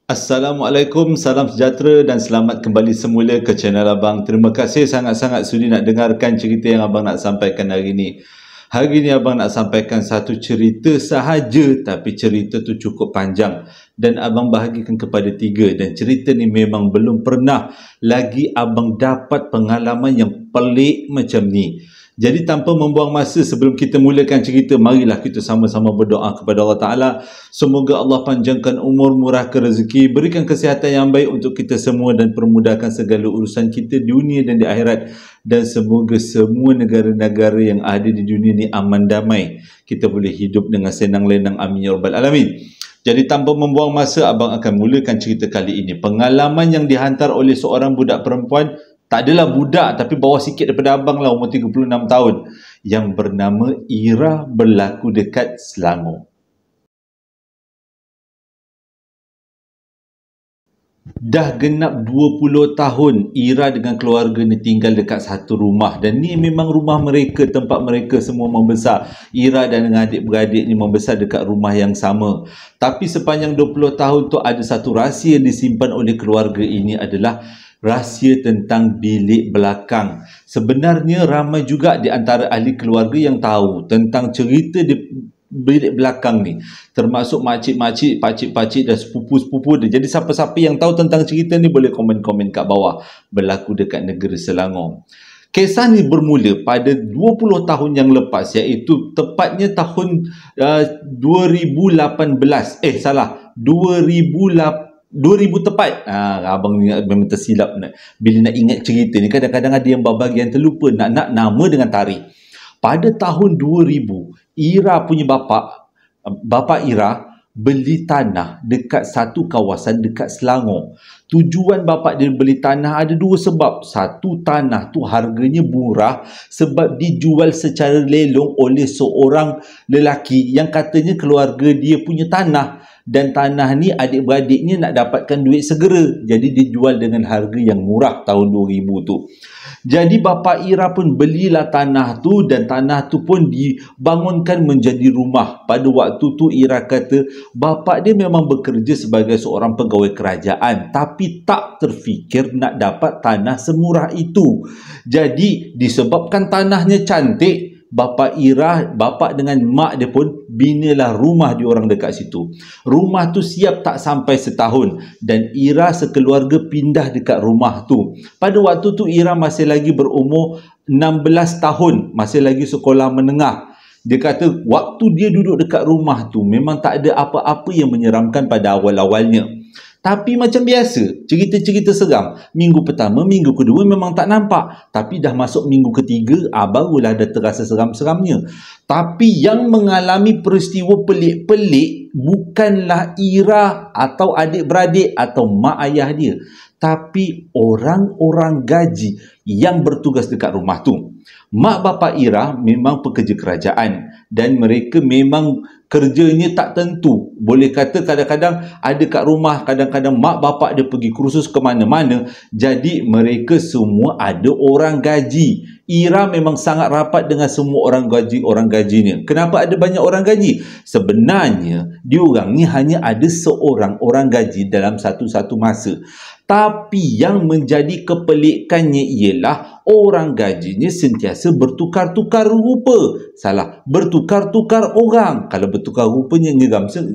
Assalamualaikum, salam sejahtera dan selamat kembali semula ke channel Abang. Terima kasih sangat-sangat sudi nak dengarkan cerita yang Abang nak sampaikan hari ini. Hari ini Abang nak sampaikan satu cerita sahaja, tapi cerita tu cukup panjang dan Abang bahagikan kepada tiga, dan cerita ni memang belum pernah lagi Abang dapat pengalaman yang pelik macam ni. Jadi tanpa membuang masa, sebelum kita mulakan cerita, marilah kita sama-sama berdoa kepada Allah Ta'ala. Semoga Allah panjangkan umur, murahkan rezeki, berikan kesihatan yang baik untuk kita semua dan permudahkan segala urusan kita di dunia dan di akhirat. Dan semoga semua negara-negara yang ada di dunia ni aman damai. Kita boleh hidup dengan senang lenang. Amin ya Rabbal Alamin. Jadi tanpa membuang masa, Abang akan mulakan cerita kali ini. Pengalaman yang dihantar oleh seorang budak perempuan, tak adalah budak tapi bawah sikit daripada abang lah, umur 36 tahun, yang bernama Ira, berlaku dekat Selangor. Dah genap 20 tahun Ira dengan keluarga ni tinggal dekat satu rumah, dan ni memang rumah mereka, tempat mereka semua membesar. Ira dan dengan adik-beradik ni membesar dekat rumah yang sama. Tapi sepanjang 20 tahun tu ada satu rahsia yang disimpan oleh keluarga ini, adalah rahsia tentang bilik belakang. Sebenarnya ramai juga di antara ahli keluarga yang tahu tentang cerita di bilik belakang ni, termasuk makcik-makcik, pakcik-pakcik dan sepupu-sepupu dia. Jadi siapa-siapa yang tahu tentang cerita ni boleh komen-komen kat bawah. Berlaku dekat negeri Selangor. Kisah ni bermula pada 20 tahun yang lepas, iaitu tepatnya tahun 2018. 2000 tepat. Abang ni memang tersilap bila nak ingat cerita ni. Kadang-kadang ada yang bahagian terlupa nak nama dengan tarikh. Pada tahun 2000, Ira punya bapa Ira beli tanah dekat satu kawasan dekat Selangor. Tujuan bapa dia beli tanah ada dua sebab. Satu, tanah tu harganya murah sebab dijual secara lelong oleh seorang lelaki yang katanya keluarga dia punya tanah. Dan tanah ni adik-beradiknya nak dapatkan duit segera. Jadi dijual dengan harga yang murah tahun 2000 tu. Jadi bapa Ira pun belilah tanah tu, dan tanah tu pun dibangunkan menjadi rumah. Pada waktu tu Ira kata bapa dia memang bekerja sebagai seorang pegawai kerajaan, tapi tak terfikir nak dapat tanah semurah itu. Jadi disebabkan tanahnya cantik, bapa dengan mak dia pun binalah rumah diorang dekat situ. Rumah tu siap tak sampai setahun, dan Ira sekeluarga pindah dekat rumah tu. Pada waktu tu Ira masih lagi berumur 16 tahun, masih lagi sekolah menengah. Dia kata waktu dia duduk dekat rumah tu memang tak ada apa-apa yang menyeramkan pada awal-awalnya. Tapi macam biasa, cerita-cerita seram. Minggu pertama, minggu kedua memang tak nampak. Tapi dah masuk minggu ketiga, barulah dah terasa seram-seramnya. Tapi yang mengalami peristiwa pelik-pelik bukanlah Ira atau adik-beradik atau mak ayah dia, tapi orang-orang gaji yang bertugas dekat rumah tu. Mak bapa Ira memang pekerja kerajaan, dan mereka memang kerjanya tak tentu. Boleh kata kadang-kadang ada kat rumah, kadang-kadang mak bapak dia pergi kursus ke mana-mana. Jadi mereka semua ada orang gaji. Ira memang sangat rapat dengan semua orang gajinya. Kenapa ada banyak orang gaji? Sebenarnya diorang ni hanya ada seorang orang gaji dalam satu-satu masa. Tapi yang menjadi kepelikannya ialah orang gajinya sentiasa bertukar-tukar rupa. Bertukar-tukar orang. Kalau bertukar rupanya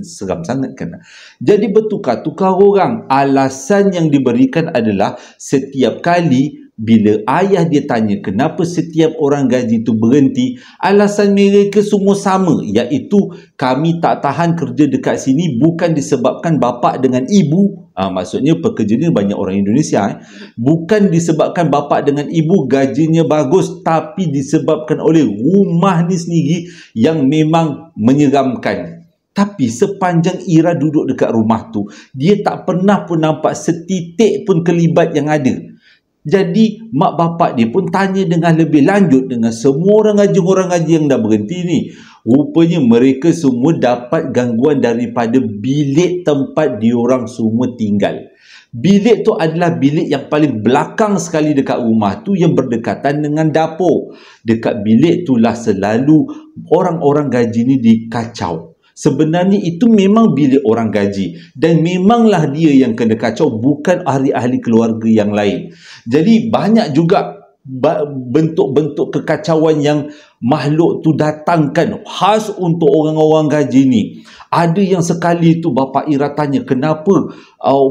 seram sangat kan. Jadi bertukar-tukar orang. Alasan yang diberikan adalah setiap kali bila ayah dia tanya kenapa setiap orang gaji itu berhenti, alasan mereka semua sama, iaitu kami tak tahan kerja dekat sini bukan disebabkan bapa dengan ibu. Maksudnya pekerja ni banyak orang Indonesia. Bukan disebabkan bapa dengan ibu gajinya bagus, tapi disebabkan oleh rumah ni sendiri yang memang menyeramkan. Tapi sepanjang Ira duduk dekat rumah tu, dia tak pernah pun nampak setitik pun kelibat yang ada. Jadi mak bapak dia pun tanya dengan lebih lanjut dengan semua orang gaji yang dah berhenti ni. Rupanya mereka semua dapat gangguan daripada bilik tempat diorang semua tinggal. Bilik tu adalah bilik yang paling belakang sekali dekat rumah tu, yang berdekatan dengan dapur. Dekat bilik itulah selalu orang-orang gaji ni dikacau. Sebenarnya itu memang bilik orang gaji dan memanglah dia yang kena kacau, bukan ahli-ahli keluarga yang lain. Jadi banyak juga bentuk-bentuk kekacauan yang makhluk tu datangkan khas untuk orang-orang gaji ni. Ada yang sekali tu Bapa Ira tanya, kenapa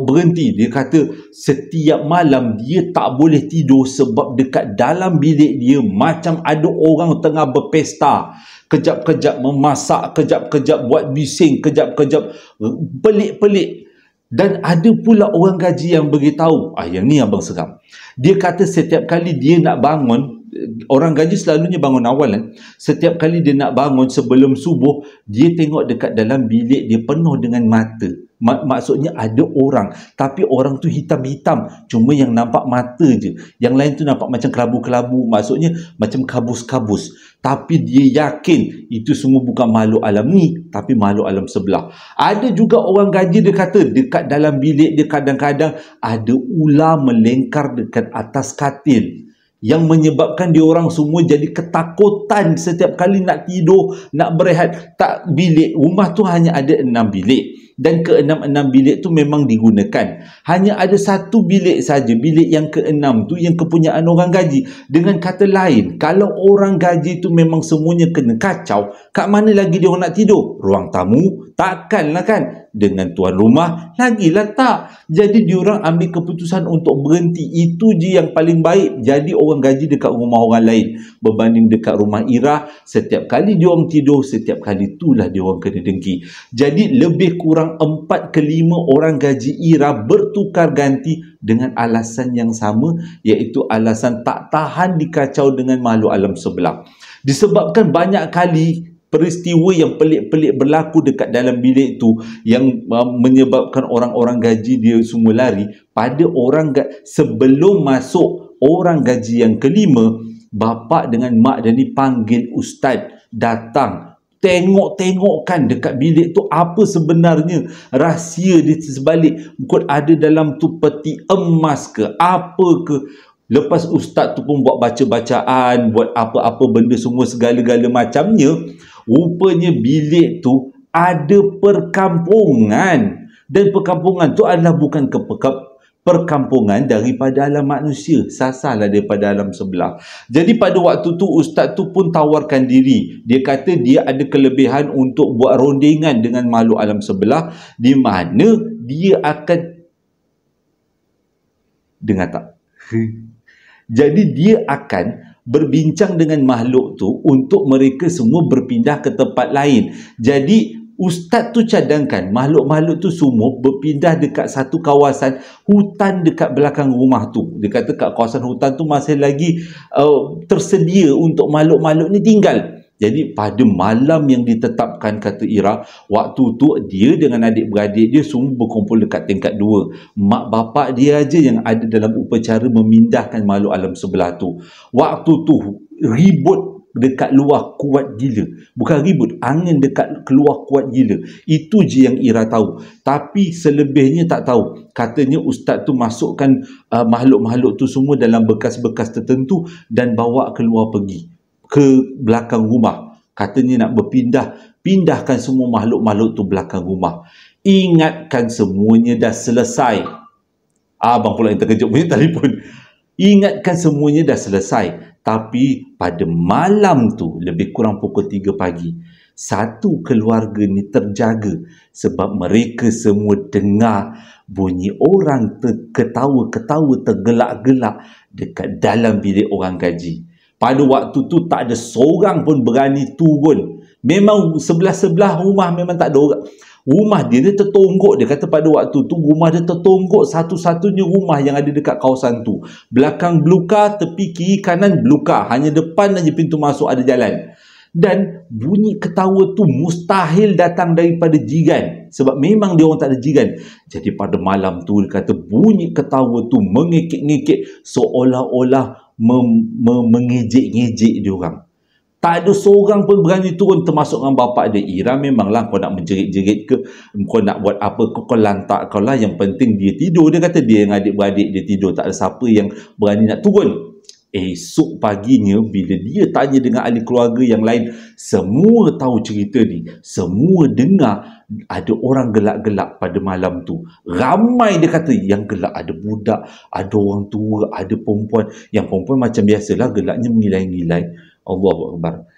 berhenti? Dia kata setiap malam dia tak boleh tidur sebab dekat dalam bilik dia macam ada orang tengah berpesta. Kejap-kejap memasak, kejap-kejap buat bising, kejap-kejap pelik-pelik. Dan ada pula orang gaji yang beritahu, yang ni abang seram. Dia kata setiap kali dia nak bangun, orang gaji selalunya bangun awal kan. Setiap kali dia nak bangun sebelum subuh, dia tengok dekat dalam bilik dia penuh dengan mata. Maksudnya ada orang, tapi orang tu hitam-hitam, cuma yang nampak mata je. Yang lain tu nampak macam kelabu-kelabu, maksudnya macam kabus-kabus. Tapi dia yakin itu semua bukan makhluk alam ni, tapi makhluk alam sebelah. Ada juga orang gaji dia kata dekat dalam bilik dia kadang-kadang ada ular melengkar dekat atas katil, yang menyebabkan dia orang semua jadi ketakutan setiap kali nak tidur, nak berehat. Tak, bilik rumah tu hanya ada 6 bilik. Dan ke-6 bilik tu memang digunakan. Hanya ada satu bilik saja, bilik yang ke-6 tu yang kepunyaan orang gaji. Dengan kata lain, kalau orang gaji tu memang semuanya kena kacau, kat mana lagi dia orang nak tidur? Ruang tamu? Takkanlah kan? Dengan tuan rumah? Lagilah tak. Jadi diorang ambil keputusan untuk berhenti. Itu je yang paling baik. Jadi orang gaji dekat rumah orang lain berbanding dekat rumah Ira. Setiap kali diorang tidur, setiap kali itulah diorang kena dengki. Jadi lebih kurang 4 ke 5 orang gaji Ira bertukar ganti dengan alasan yang sama, iaitu alasan tak tahan dikacau dengan makhluk alam sebelah. Disebabkan banyak kali peristiwa yang pelik-pelik berlaku dekat dalam bilik tu yang menyebabkan orang-orang gaji dia semua lari. Pada orang sebelum masuk orang gaji yang kelima, bapa dengan mak dia ni panggil ustaz datang, tengok-tengokkan dekat bilik tu apa sebenarnya rahsia di sebalik. Kot ada dalam tu peti emas ke apa ke. Lepas ustaz tu pun buat baca-bacaan, buat apa-apa benda semua segala-gala macamnya. Rupanya bilik tu ada perkampungan. Dan perkampungan tu adalah bukan perkampungan daripada alam manusia, sasalah daripada alam sebelah. Jadi pada waktu tu ustaz tu pun tawarkan diri. Dia kata dia ada kelebihan untuk buat rondingan dengan makhluk alam sebelah, di mana dia akan dengar tak? Jadi dia akan berbincang dengan makhluk tu untuk mereka semua berpindah ke tempat lain. Jadi ustaz tu cadangkan makhluk-makhluk tu semua berpindah dekat satu kawasan hutan dekat belakang rumah tu. Dia kata kat kawasan hutan tu masih lagi tersedia untuk makhluk-makhluk ni tinggal. Jadi pada malam yang ditetapkan, kata Ira, waktu tu dia dengan adik-beradik dia semua berkumpul dekat tingkat 2. Mak bapak dia aja yang ada dalam upacara memindahkan makhluk alam sebelah tu. Waktu tu ribut dekat luar kuat gila. Bukan ribut, angin dekat keluar kuat gila. Itu je yang Ira tahu. Tapi selebihnya tak tahu. Katanya ustaz tu masukkan makhluk-makhluk tu semua dalam bekas-bekas tertentu dan bawa keluar pergi ke belakang rumah. Katanya nak pindahkan semua makhluk-makhluk tu belakang rumah. Ingatkan semuanya dah selesai. Abang pula yang terkejut punya telefon. Ingatkan semuanya dah selesai. Tapi pada malam tu, lebih kurang pukul 3 pagi, satu keluarga ni terjaga sebab mereka semua dengar bunyi orang ketawa-ketawa tergelak-gelak dekat dalam bilik orang gaji. Pada waktu tu tak ada seorang pun berani turun. Memang sebelah-sebelah rumah memang tak ada orang. Rumah dia tertonggok. Dia kata pada waktu tu rumah dia tertonggok, satu-satunya rumah yang ada dekat kawasan tu. Belakang belukar, tepi kiri kanan belukar. Hanya depan aja pintu masuk ada jalan. Dan bunyi ketawa tu mustahil datang daripada jiran. Sebab memang dia orang tak ada jiran. Jadi pada malam tu dia kata bunyi ketawa tu mengekek-ngekek seolah-olah mengejek-ngejek dia orang. Tak ada seorang pun berani turun, termasuk dengan bapak dia. Ira, memanglah kau nak menjerit-jerit ke, kau nak buat apa, kau lantak kau lah. Yang penting dia tidur. Dia kata dia yang adik-beradik dia tidur. Tak ada siapa yang berani nak turun. Esok paginya bila dia tanya dengan ahli keluarga yang lain, semua tahu cerita ni, semua dengar ada orang gelak-gelak pada malam tu. Ramai dia kata yang gelak, ada budak, ada orang tua, ada perempuan. Yang perempuan macam biasalah gelaknya mengilai-ngilai. Allahu Akbar.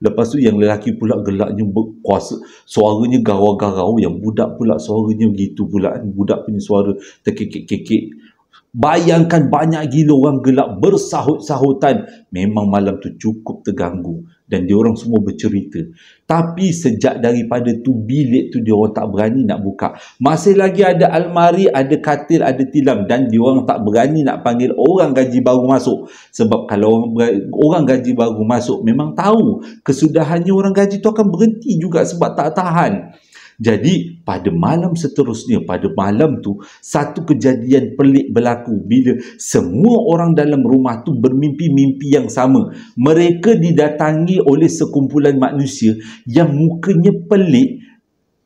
Lepas tu yang lelaki pula gelaknya berkuasa, suaranya garau-garau, yang budak pula suaranya begitu pula, budak punya suara terkekek-kekek. Bayangkan banyak gila orang gelak bersahut-sahutan. Memang malam tu cukup terganggu dan diorang semua bercerita. Tapi sejak daripada tu bilik tu diorang tak berani nak buka. Masih lagi ada almari, ada katil, ada tilam, dan diorang tak berani nak panggil orang gaji baru masuk. Sebab kalau orang gaji baru masuk memang tahu kesudahannya orang gaji tu akan berhenti juga sebab tak tahan. Jadi pada malam seterusnya, pada malam tu satu kejadian pelik berlaku bila semua orang dalam rumah tu bermimpi-mimpi yang sama. Mereka didatangi oleh sekumpulan manusia yang mukanya pelik,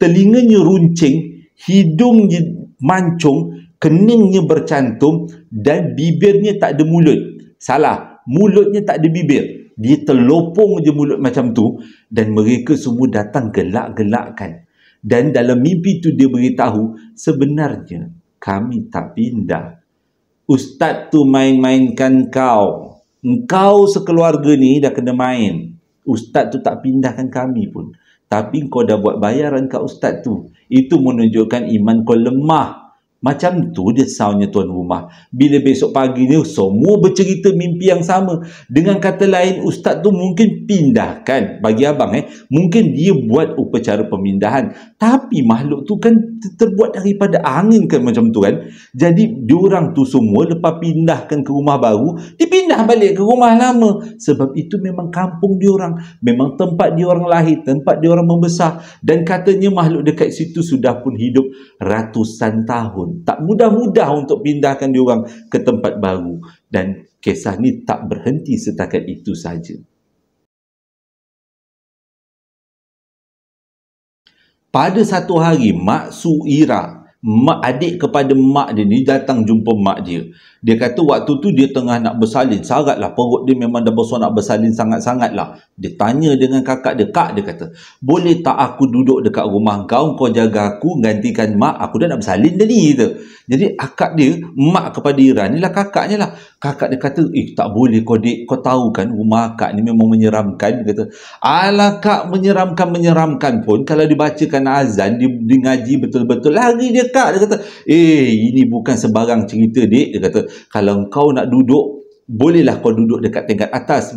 telinganya runcing, hidungnya mancung, keningnya bercantum dan bibirnya tak ada mulut. Salah, mulutnya tak ada bibir. Dia terlopong je mulut macam tu, dan mereka semua datang gelak-gelakkan. Dan dalam mimpi tu dia beritahu, sebenarnya kami tak pindah. Ustaz tu main-mainkan kau. Engkau sekeluarga ni dah kena main. Ustaz tu tak pindahkan kami pun. Tapi kau dah buat bayaran kat ustaz tu. Itu menunjukkan iman kau lemah. Macam tu dia soundnya tuan rumah. Bila besok pagi ni semua bercerita mimpi yang sama. Dengan kata lain, ustaz tu mungkin pindahkan. Bagi abang mungkin dia buat upacara pemindahan. Tapi makhluk tu kan terbuat daripada angin kan, macam tu kan. Jadi diorang tu semua lepas pindahkan ke rumah baru, dipindah balik ke rumah lama. Sebab itu memang kampung diorang, memang tempat diorang lahir, tempat diorang membesar. Dan katanya makhluk dekat situ sudah pun hidup ratusan tahun. Tak mudah-mudah untuk pindahkan diorang ke tempat baru. Dan kisah ni tak berhenti setakat itu saja. Pada satu hari, Mak Suira, adik kepada mak dia ni, datang jumpa mak dia. Dia kata waktu tu dia tengah nak bersalin. Saratlah perut dia memang dah besar nak bersalin sangat-sangat lah. Dia tanya dengan kakak dia. Kak, dia kata, boleh tak aku duduk dekat rumah kau jaga aku, gantikan mak? Aku dah nak bersalin dah ni. Jadi akak dia, mak kepada Ira ni lah kakaknya lah. Kakak dia kata, tak boleh kau dek. Kau tahu kan rumah akak ni memang menyeramkan. Dia kata, alah kak, menyeramkan pun kalau dibacakan azan, dia ngaji betul-betul, lari dia kak. Dia kata, ini bukan sebarang cerita dek. Dia kata, kalau kau nak duduk, bolehlah kau duduk dekat tingkat atas,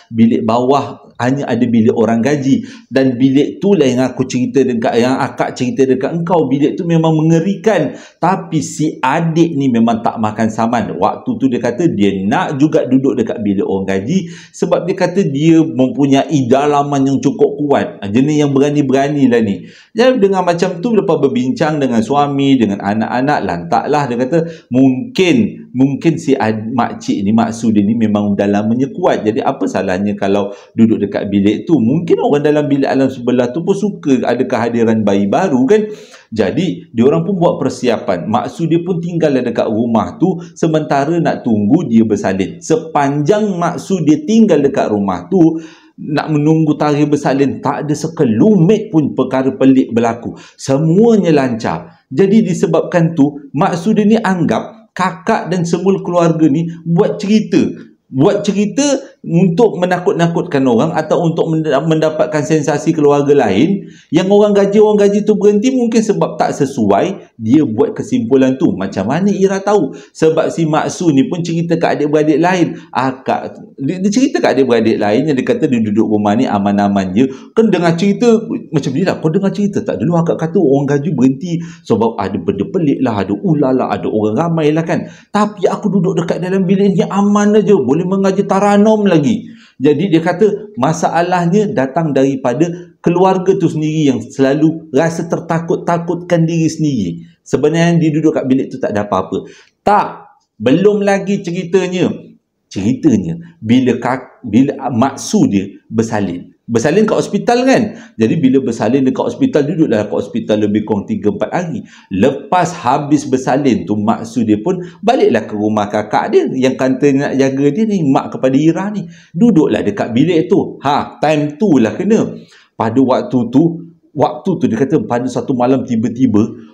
bilik bawah hanya ada bilik orang gaji. Dan bilik tu lah yang aku cerita dekat, yang akak cerita dekat engkau, bilik tu memang mengerikan. Tapi si adik ni memang tak makan saman. Waktu tu dia kata dia nak juga duduk dekat bilik orang gaji, sebab dia kata dia mempunyai dalaman yang cukup kuat. Jenis yang berani-berani lah ni. Jadi dengan macam tu, lepas berbincang dengan suami, dengan anak-anak, lantaklah dia kata mungkin si makcik ni, mak Su dia ni memang dalamannya kuat. Jadi apa salahnya kalau duduk dekat bilik tu? Mungkin orang dalam bilik alam sebelah tu pun suka ada kehadiran bayi baru kan. Jadi diorang pun buat persiapan. Mak Su dia pun tinggal dekat rumah tu sementara nak tunggu dia bersalin. Sepanjang mak Su dia tinggal dekat rumah tu, nak menunggu tarikh bersalin, tak ada sekelumit pun perkara pelik berlaku. Semuanya lancar. Jadi disebabkan tu, mak Su dia ni anggap kakak dan semua keluarga ni buat cerita untuk menakut-nakutkan orang atau untuk mendapatkan sensasi keluarga lain. Yang orang gaji tu berhenti mungkin sebab tak sesuai. Dia buat kesimpulan tu. Macam mana Ira tahu? Sebab si Mak Su ni pun cerita kat adik-beradik lain. Dia cerita kat adik-beradik lain yang dia kata dia duduk rumah ni aman-aman je. Kan dengar cerita macam ni lah. Kau dengar cerita tak? Dulu akak kata orang gaji berhenti sebab ada benda pelik lah, ada ular lah, ada orang ramai lah kan. Tapi aku duduk dekat dalam bilik ni aman aja. Boleh mengaji taranum lagi. Jadi dia kata masalahnya datang daripada keluarga tu sendiri yang selalu rasa tertakut-takutkan diri sendiri. Sebenarnya dia duduk kat bilik tu tak ada apa-apa. Tak, belum lagi ceritanya bila Mak Su dia bersalin. Bersalin kat hospital kan. Jadi bila bersalin dekat hospital, duduklah kat hospital lebih kurang 3-4 hari. Lepas habis bersalin tu, mak su dia pun baliklah ke rumah kakak dia yang kata nak jaga dia ni, mak kepada Ira ni. Duduklah dekat bilik tu. Time tu lah kena. Pada waktu tu dia kata pada satu malam tiba-tiba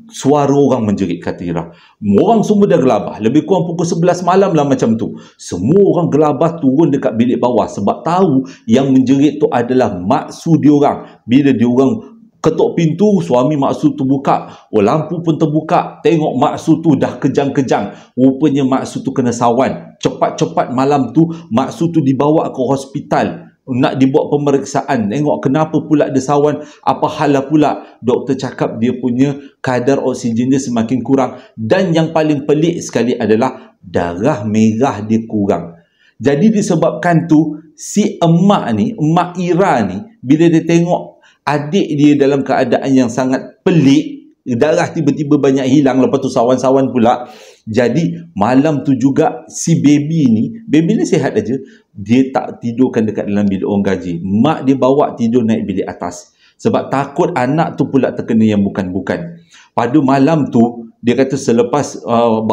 suara orang menjerit, kata Ira. Orang semua dah gelabah. Lebih kurang pukul 11 malam lah macam tu. Semua orang gelabah turun dekat bilik bawah sebab tahu yang menjerit tu adalah mak su diorang. Bila diorang ketuk pintu, suami mak su tu buka. Lampu pun terbuka. Tengok mak su tu dah kejang-kejang. Rupanya mak su tu kena sawan. Cepat-cepat malam tu, mak su tu dibawa ke hospital. Nak dibuat pemeriksaan, tengok kenapa pula dia sawan, apa hal pula. Doktor cakap dia punya kadar oksigen dia semakin kurang, dan yang paling pelik sekali adalah darah merah dia kurang. Jadi disebabkan tu, si emak Ira ni, bila dia tengok adik dia dalam keadaan yang sangat pelik, darah tiba-tiba banyak hilang, lepas tu sawan-sawan pula. Jadi malam tu juga si baby ni sihat aja, dia tak tidurkan dekat dalam bilik orang gaji. Mak dia bawa tidur naik bilik atas sebab takut anak tu pula terkena yang bukan-bukan. Pada malam tu dia kata selepas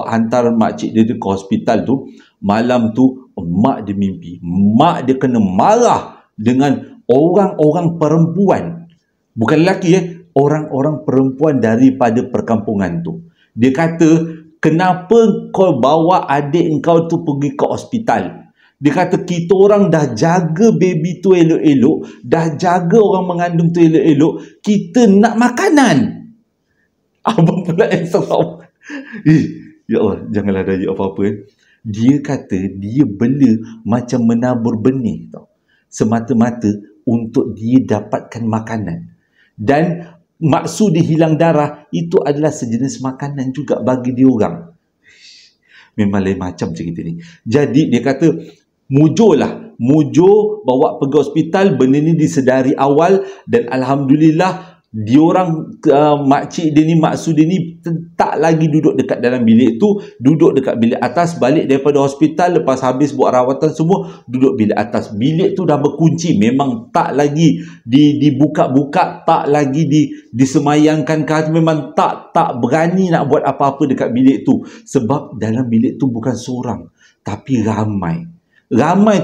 hantar makcik dia ke hospital tu, malam tu mak dia mimpi mak dia kena marah dengan orang-orang perempuan, bukan lelaki, orang-orang perempuan daripada perkampungan tu. Dia kata, kenapa kau bawa adik kau tu pergi ke hospital? Dia kata, kita orang dah jaga baby tu elok-elok, dah jaga orang mengandung tu elok-elok, kita nak makanan. Abang pula yang seram. Ya Allah, janganlah ada apa-apa. Dia kata, dia bela macam menabur benih tau. Semata-mata untuk dia dapatkan makanan. Dan maksud dia hilang darah, itu adalah sejenis makanan juga bagi dia orang. Memang lain macam cerita ni. Jadi dia kata, mujur bawa pergi hospital, benda ni disedari awal, dan Alhamdulillah diorang makcik dia ni, maksud dia ni tak lagi duduk dekat dalam bilik tu, duduk dekat bilik atas. Balik daripada hospital lepas habis buat rawatan semua, duduk bilik atas. Bilik tu dah berkunci, memang tak lagi dibuka-buka, tak lagi disemayangkan ke, memang tak berani nak buat apa-apa dekat bilik tu. Sebab dalam bilik tu bukan seorang, tapi ramai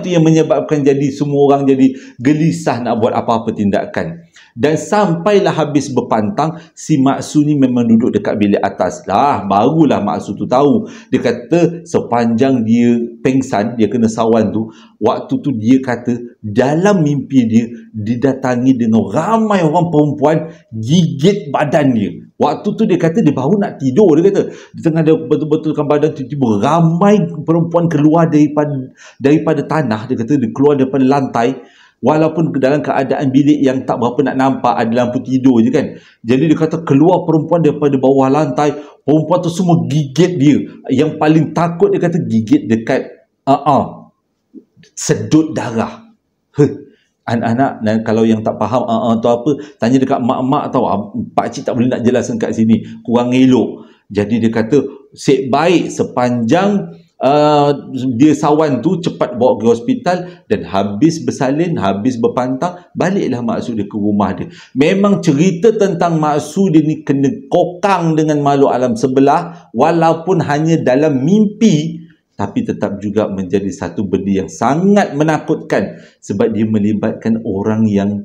tu yang menyebabkan jadi semua orang jadi gelisah nak buat apa-apa tindakan. Dan sampailah habis berpantang, si Maksu ni memang duduk dekat bilik atas lah. Barulah Maksu tu tahu. Dia kata sepanjang dia pengsan, dia kena sawan tu, waktu tu dia kata dalam mimpi dia didatangi dengan ramai orang perempuan gigit badan dia. Waktu tu dia kata dia baru nak tidur. Dia kata di tengah dia betul-betulkan badan, tiba-tiba ramai perempuan keluar daripada tanah. Dia kata dia keluar daripada lantai, walaupun dalam keadaan bilik yang tak berapa nak nampak, ada lampu tidur je kan. Jadi dia kata keluar perempuan daripada bawah lantai, perempuan tu semua gigit dia. Yang paling takut dia kata gigit dekat sedut darah. Anak-anak, dan kalau yang tak faham tu apa, tanya dekat mak-mak tau. Pakcik tak boleh nak jelaskan kat sini, kurang elok. Jadi dia kata baik sepanjang dia sawan tu, cepat bawa ke hospital, dan habis bersalin, habis berpantang, baliklah maksud dia ke rumah dia. Memang cerita tentang maksud dia ni kena kokang dengan makhluk alam sebelah, walaupun hanya dalam mimpi, tapi tetap juga menjadi satu benda yang sangat menakutkan, sebab dia melibatkan orang yang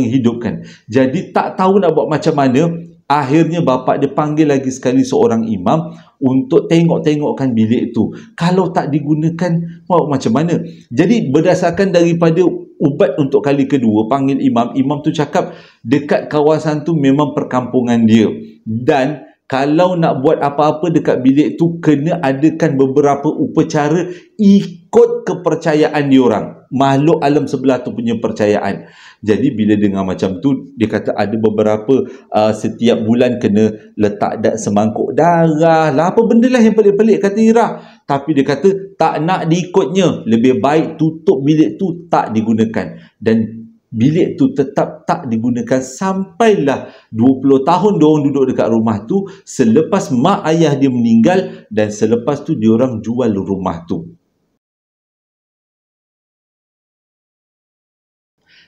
hidup kan. Jadi tak tahu nak buat macam mana. Akhirnya bapa dia panggil lagi sekali seorang imam untuk tengok-tengokkan bilik tu. Kalau tak digunakan, macam mana? Jadi berdasarkan daripada ubat untuk kali kedua, panggil imam. Imam tu cakap dekat kawasan tu memang perkampungan dia. Dan kalau nak buat apa-apa dekat bilik tu, kena adakan beberapa upacara ikut kepercayaan diorang. Makhluk alam sebelah tu punya percayaan. Jadi bila dengar macam tu, dia kata ada beberapa setiap bulan kena letak semangkuk darah lah, apa benda lah yang pelik-pelik kata Ira. Tapi dia kata tak nak diikutnya, lebih baik tutup bilik tu, tak digunakan. Dan bilik tu tetap tak digunakan sampailah 20 tahun diorang duduk dekat rumah tu, selepas mak ayah dia meninggal, dan selepas tu diorang jual rumah tu.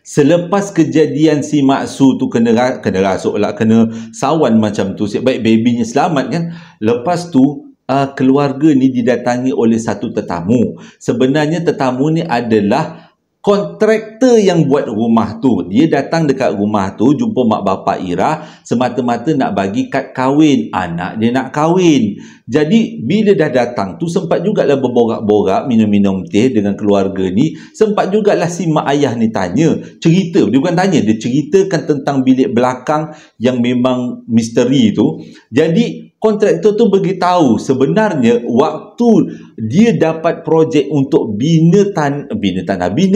Selepas kejadian si Maksu tu kena rasuk lah, kena sawan macam tu, baik babynya selamat kan. Lepas tu keluarga ni didatangi oleh satu tetamu. Sebenarnya tetamu ni adalah kontraktor yang buat rumah tu. Dia datang dekat rumah tu, jumpa mak bapak Ira, semata-mata nak bagi kad kahwin. Anak dia nak kahwin. Jadi bila dah datang tu, sempat jugalah berborak-borak, minum-minum teh dengan keluarga ni. Sempat jugalah si mak ayah ni tanya, cerita. Dia bukan tanya, dia ceritakan tentang bilik belakang yang memang misteri tu. Jadi kontraktor tu beritahu sebenarnya waktu dia dapat projek untuk bina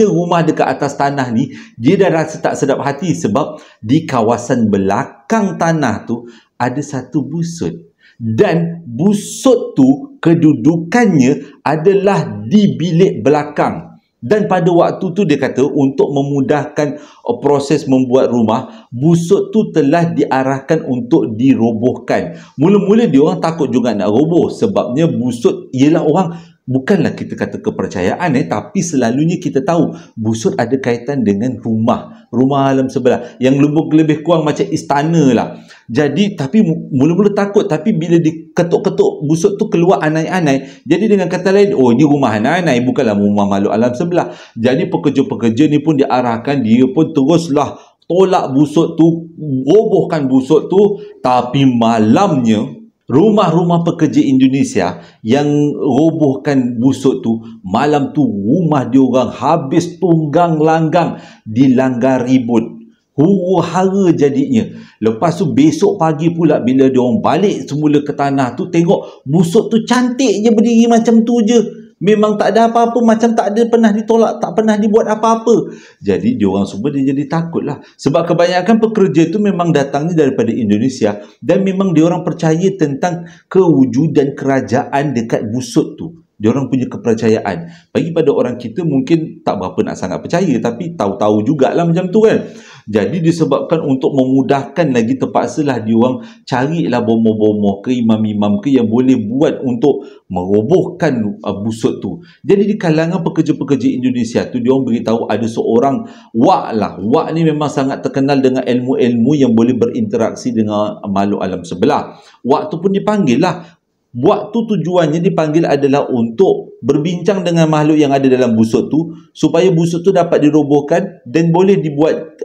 rumah dekat atas tanah ni, dia dah rasa tak sedap hati sebab di kawasan belakang tanah tu ada satu busut. Dan busut tu kedudukannya adalah di bilik belakang. Dan pada waktu tu dia kata untuk memudahkan proses membuat rumah, busut tu telah diarahkan untuk dirobohkan. Mula-mula dia orang takut juga nak roboh sebabnya busut ialah orang, bukanlah kita kata kepercayaan tapi selalunya kita tahu busut ada kaitan dengan rumah alam sebelah yang lebih kurang macam istana lah. Jadi tapi mula-mula takut, tapi bila diketuk-ketuk busut tu keluar anai-anai. Jadi dengan kata lain, oh ini rumah anai-anai, bukanlah rumah makhluk alam sebelah. Jadi pekerja-pekerja ni pun diarahkan, dia pun teruslah tolak busut tu, robohkan busut tu. Tapi malamnya rumah-rumah pekerja Indonesia yang robohkan busut tu, malam tu rumah diorang habis tunggang langgang, dilanggar ribut. Huru-hara jadinya. Lepas tu besok pagi pula bila diorang balik semula ke tanah tu, tengok busut tu cantik je berdiri macam tu je. Memang tak ada apa-apa, macam tak ada pernah ditolak, tak pernah dibuat apa-apa. Jadi diorang semua dia jadi takut lah. Sebab kebanyakan pekerja tu memang datangnya daripada Indonesia dan memang diorang percaya tentang kewujudan kerajaan dekat busut tu. Diorang punya kepercayaan. Bagi pada orang kita mungkin tak berapa nak sangat percaya, tapi tahu-tahu jugalah macam tu kan. Jadi disebabkan untuk memudahkan lagi, terpaksalah diorang carilah bomoh-bomoh ke imam-imam ke yang boleh buat untuk merobohkan busut tu. Jadi di kalangan pekerja-pekerja Indonesia tu, diorang beritahu ada seorang wak lah. Wak ni memang sangat terkenal dengan ilmu-ilmu yang boleh berinteraksi dengan makhluk alam sebelah. Wak tu pun dipanggil lah. Buat tu tujuannya dipanggil adalah untuk berbincang dengan makhluk yang ada dalam busut tu supaya busut tu dapat dirobohkan dan boleh dibuat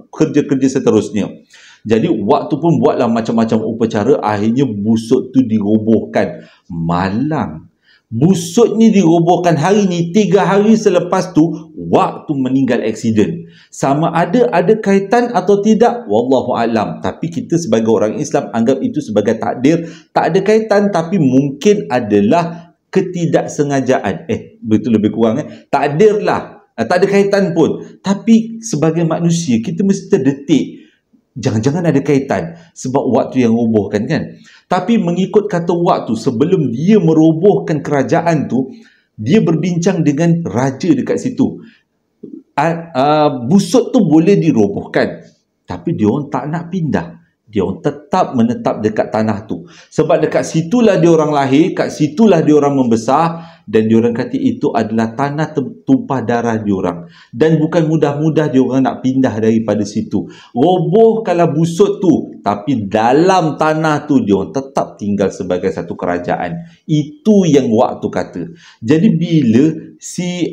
kerja-kerja seterusnya. Jadi waktu pun buatlah macam-macam upacara, akhirnya busut tu dirobohkan malam. Busut ni dirobohkan hari ni, 3 hari selepas tu waktu meninggal aksiden. Sama ada kaitan atau tidak, wallahu alam. Tapi kita sebagai orang Islam anggap itu sebagai takdir. Tak ada kaitan tapi mungkin adalah ketidaksengajaan. Betul lebih kurang takdir lah. Tak ada kaitan pun. Tapi sebagai manusia kita mesti terdetik. Jangan-jangan ada kaitan sebab waktu yang robohkan kan. Tapi mengikut kata waktu, sebelum dia merobohkan kerajaan tu, dia berbincang dengan raja dekat situ. Busut tu boleh dirobohkan, tapi dia orang tak nak pindah. Dia orang tetap menetap dekat tanah tu. Sebab dekat situlah dia orang lahir, kat situlah dia orang membesar, dan dia orang kata itu adalah tanah tumpah darah dia orang. Dan bukan mudah-mudah dia orang nak pindah daripada situ. Robohkanlah busut tu, tapi dalam tanah tu dia orang tetap tinggal sebagai satu kerajaan. Itu yang waktu kata. Jadi bila si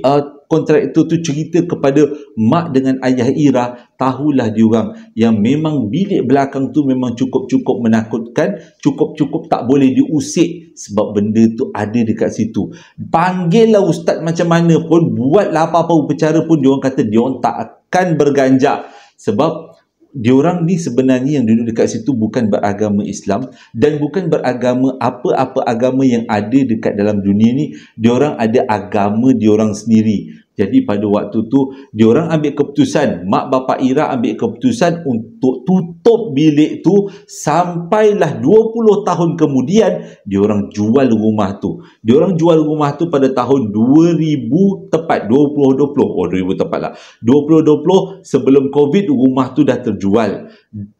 kontraktor tu cerita kepada mak dengan ayah Ira, tahulah diorang yang memang bilik belakang tu memang cukup-cukup menakutkan, cukup-cukup tak boleh diusik sebab benda tu ada dekat situ. Panggillah ustaz macam mana pun, buatlah apa-apa upacara pun, diorang kata diorang tak akan berganjak sebab diorang ni sebenarnya yang duduk dekat situ bukan beragama Islam dan bukan beragama apa-apa agama yang ada dekat dalam dunia ni. Diorang ada agama diorang sendiri. Jadi pada waktu tu diorang ambil keputusan, mak bapak Ira ambil keputusan untuk tutup bilik tu sampailah 20 tahun kemudian diorang jual rumah tu. Diorang jual rumah tu pada tahun 2000 tepat, 2020. Oh 2000 tepat lah. 2020 sebelum Covid rumah tu dah terjual.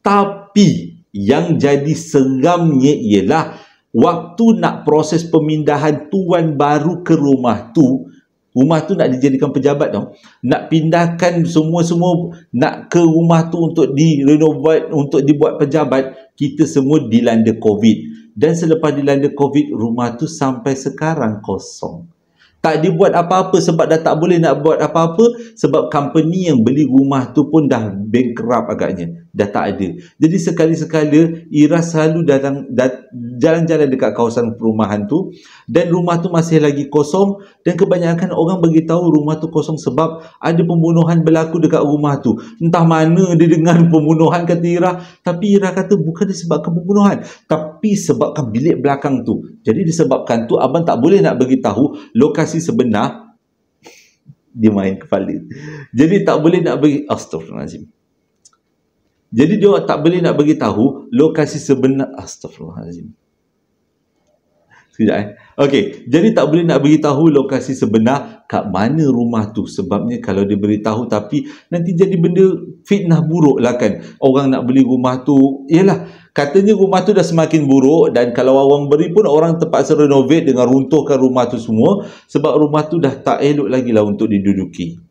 Tapi yang jadi seramnya ialah waktu nak proses pemindahan tuan baru ke rumah tu, Rumah tu nak dijadikan pejabat tau. Nak pindahkan semua-semua nak ke rumah tu untuk direnovate, untuk dibuat pejabat. Kita semua dilanda COVID. Dan selepas dilanda COVID, rumah tu sampai sekarang kosong. Tak dibuat apa-apa sebab dah tak boleh nak buat apa-apa sebab company yang beli rumah tu pun dah bankrupt agaknya. Dah tak ada. Jadi sekali-sekala Ira selalu jalan-jalan dekat kawasan perumahan tu dan rumah tu masih lagi kosong dan kebanyakan orang beritahu rumah tu kosong sebab ada pembunuhan berlaku dekat rumah tu. Entah mana dia dengar pembunuhan kata Ira, tapi Ira kata bukan disebabkan pembunuhan tapi sebabkan bilik belakang tu. Jadi disebabkan tu abang tak boleh nak beritahu lokasi sebenar. Dia main kepala. Jadi tak boleh nak bagi astagfirullahalazim. Jadi dia tak boleh nak beritahu lokasi sebenar. Astagfirullahalazim. Sekejap Okey, jadi tak boleh nak beritahu lokasi sebenar kat mana rumah tu. Sebabnya kalau dia beritahu tapi nanti jadi benda fitnah buruk lah kan. Orang nak beli rumah tu, yalah, katanya rumah tu dah semakin buruk dan kalau orang beri pun orang terpaksa renovate dengan runtuhkan rumah tu semua sebab rumah tu dah tak elok lagi lah untuk diduduki.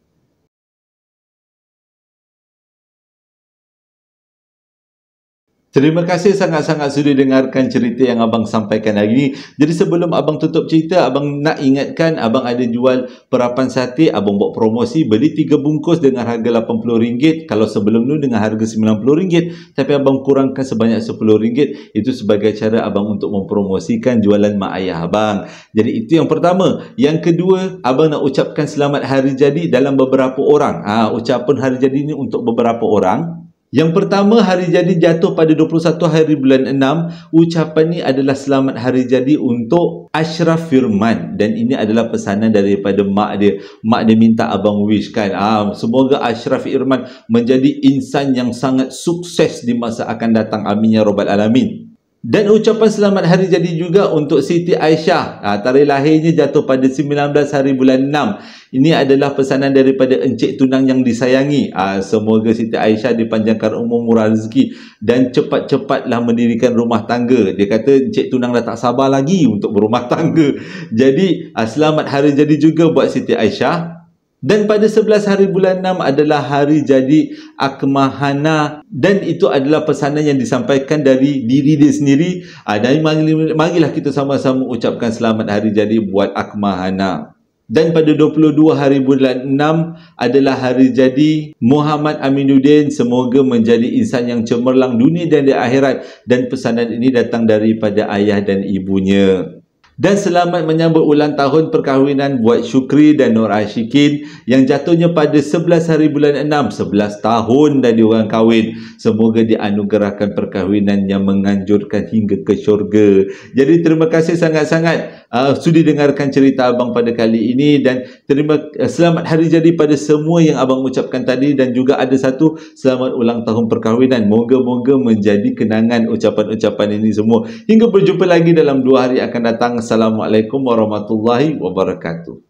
Terima kasih sangat-sangat sudah dengarkan cerita yang abang sampaikan hari ini. Jadi sebelum abang tutup cerita, abang nak ingatkan abang ada jual perapan sate. Abang buat promosi, beli 3 bungkus dengan harga RM80. Kalau sebelum tu dengan harga RM90. Tapi abang kurangkan sebanyak RM10. Itu sebagai cara abang untuk mempromosikan jualan mak ayah abang. Jadi itu yang pertama. Yang kedua, abang nak ucapkan selamat hari jadi dalam beberapa orang. Ucapan hari jadi ni untuk beberapa orang. Yang pertama, hari jadi jatuh pada 21 hari bulan 6. Ucapan ni adalah selamat hari jadi untuk Ashraf Firman. Dan ini adalah pesanan daripada mak dia. Mak dia minta abang wishkan. Semoga Ashraf Firman menjadi insan yang sangat sukses di masa akan datang. Amin ya rabbal alamin. Dan ucapan selamat hari jadi juga untuk Siti Aisyah. Tarikh lahirnya jatuh pada 19 hari bulan 6. Ini adalah pesanan daripada Encik Tunang yang disayangi. Semoga Siti Aisyah dipanjangkan umur, murah rezeki dan cepat-cepatlah mendirikan rumah tangga. Dia kata Encik Tunang dah tak sabar lagi untuk berumah tangga. Jadi selamat hari jadi juga buat Siti Aisyah. Dan pada 11 hari bulan 6 adalah hari jadi Akmahana dan itu adalah pesanan yang disampaikan dari diri dia sendiri. Dan marilah kita sama-sama ucapkan selamat hari jadi buat Akmahana. Dan pada 22 hari bulan 6 adalah hari jadi Muhammad Aminuddin. Semoga menjadi insan yang cemerlang dunia dan di akhirat. Dan pesanan ini datang daripada ayah dan ibunya. Dan selamat menyambut ulang tahun perkahwinan buat Syukri dan Nur Ashikin yang jatuhnya pada 11 hari bulan 6. 11 tahun dah diorang kahwin. Semoga dianugerahkan perkahwinan yang menganjurkan hingga ke syurga. Jadi terima kasih sangat-sangat sudi dengarkan cerita abang pada kali ini. Dan selamat hari jadi pada semua yang abang ucapkan tadi. Dan juga ada satu selamat ulang tahun perkahwinan. Moga-moga menjadi kenangan ucapan-ucapan ini semua. Hingga berjumpa lagi dalam 2 hari akan datang. Assalamualaikum warahmatullahi wabarakatuh.